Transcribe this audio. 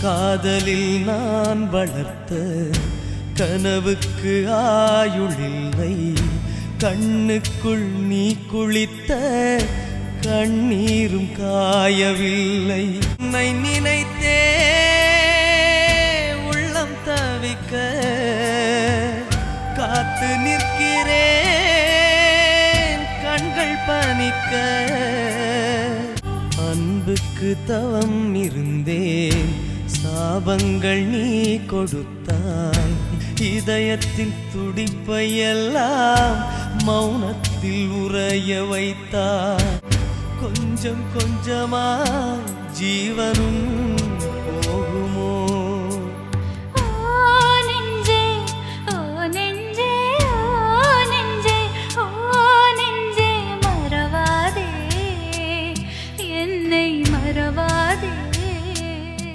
காதலில் நான் வளர்த்த கனவுக்கு ஆயுளில்லை. கண்ணுக்குள் நீ குளித்த கண்ணீரும் காயவில்லை. உன்னை நினைத்தே உள்ளம் தவிக்க காத்து நிற்கிறேன் கண்கள் பனிக்க. அன்புக்கு தவம் இருந்தேன், சாபங்கள் நீ கொடுத்தாய். இதயத்தின் துடிப்பை எல்லாம் மௌனத்தில் உறைய வைத்தாய். கொஞ்சம் கொஞ்சமாய் ஜீவனும்